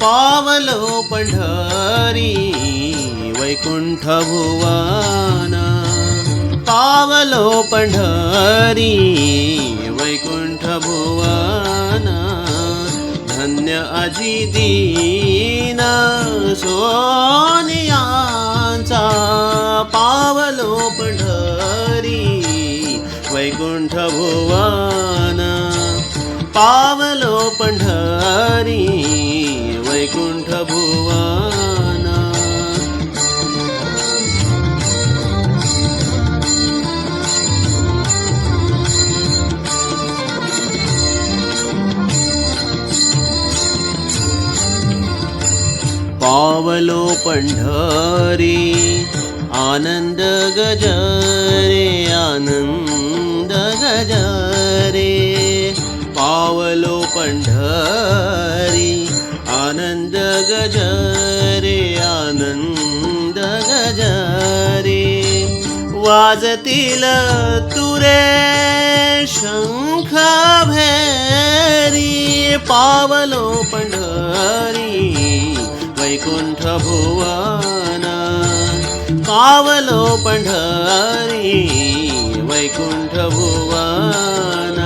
पावलो पंढरी वैकुंठ भुवन, पावलो पंढरी वैकुंठ भुवन, धन्य अजी दीन सोनियांचा, पावलो पंढरी वैकुंठ भुवन, पावलो पंढरी वैकुंठ भुवन. पावलो पंढरी आनंद गजरे, आनंद गजरे, पावलो पंढरी आनंद गजरे, आनंद गजरे, वाजतील तुरे शंख भैरी, पावलो पंढरी वैकुंठ भुवन, पावलो पंढरी वैकुंठ भुवन.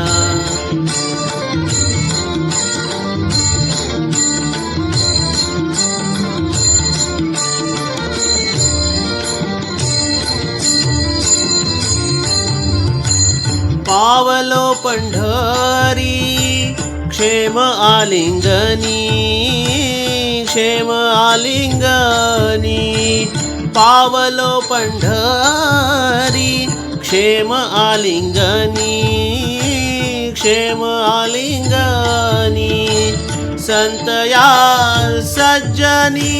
पावलो पंढरी क्षेम आलिंगनी, क्षेम आलिंगनी, पावलो पंढरी क्षेम आलिंगनी, क्षेम आलिंगनी, संतया सज्जनी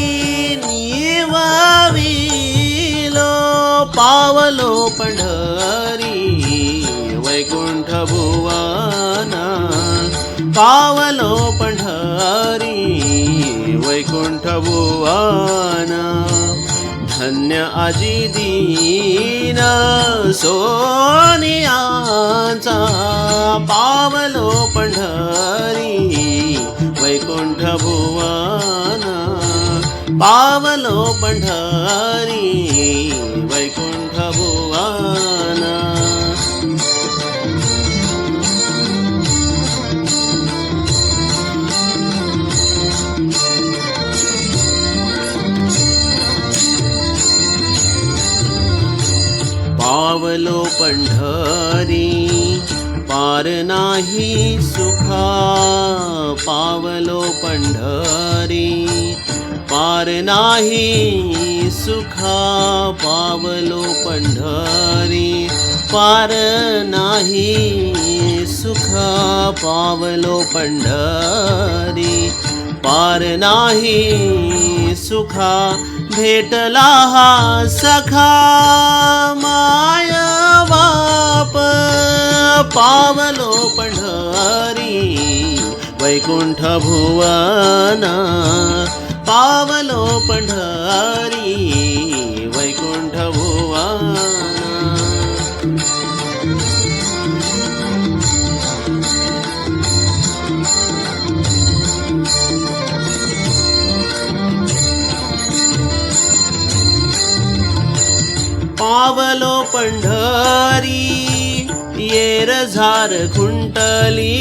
निवाविलो, पावलो पंढरी वैकुंठ भुवन, पावलो पंढरी वैकुंठ भुवन, धन्य अजी दीन सोनियांचा, पावलो पंढरी वैकुंठ भुवन, पावलो पंढरी वैकुंठ भुवन. पावलो पंढरी पार नाही सुखा, पावलो पंढरी पार नाही सुखा, पावलो पंढरी पार नाही सुखा, पावलो पंढरी पार नाही सुखा, भेटला हा सखा माय बाप, पावलो पंढरी वैकुंठ भुवन, पावलो पंढरी वैकुंठ भुवन. पावलो पंढरी येर झार खुंटली,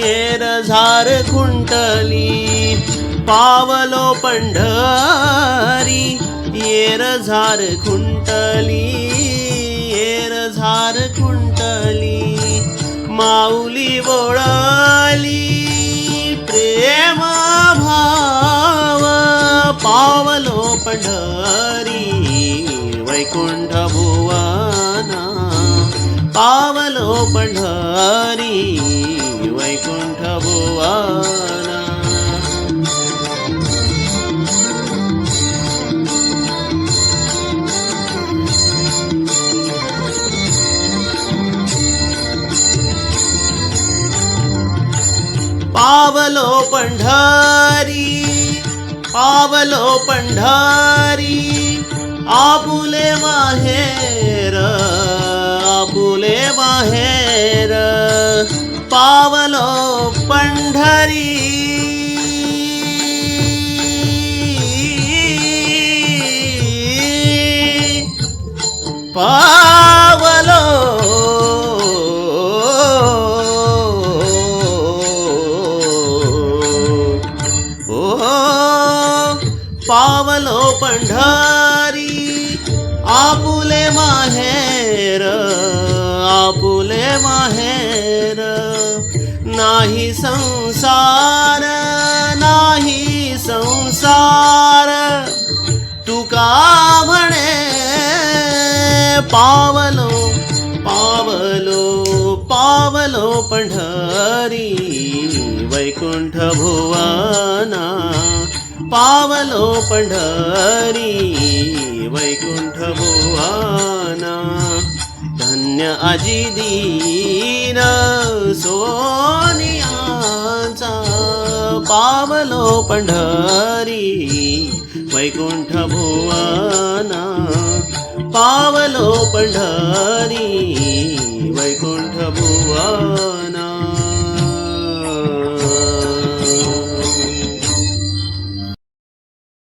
येर झार खुंटली, पावलो पंढरी येर झार खुंटली, येर झार खुंटली, माऊली बोळाली प्रेम भाव, पावलो पंढरी वैकुंठ भुवन, पावलो पंढरी वैकुंठ भुवन. पावलो पंढरी, पावलो पंढरी आपुले माहेर, आपुले माहेर, पावलो पंढरी पावलो पावलो पंढरी आपुले माहेर आपुले माहेर नाही संसार नाही संसार तुका म्हणे पावलो पावलो पावलो पंढरी वैकुंठ भुवना पावलो पंढरी वैकुंठ भुवना धन्य आजी दीन सोनियाचा पावलो पंढरी वैकुंठ भुवना पावलो पंढरी वैकुंठ भुवना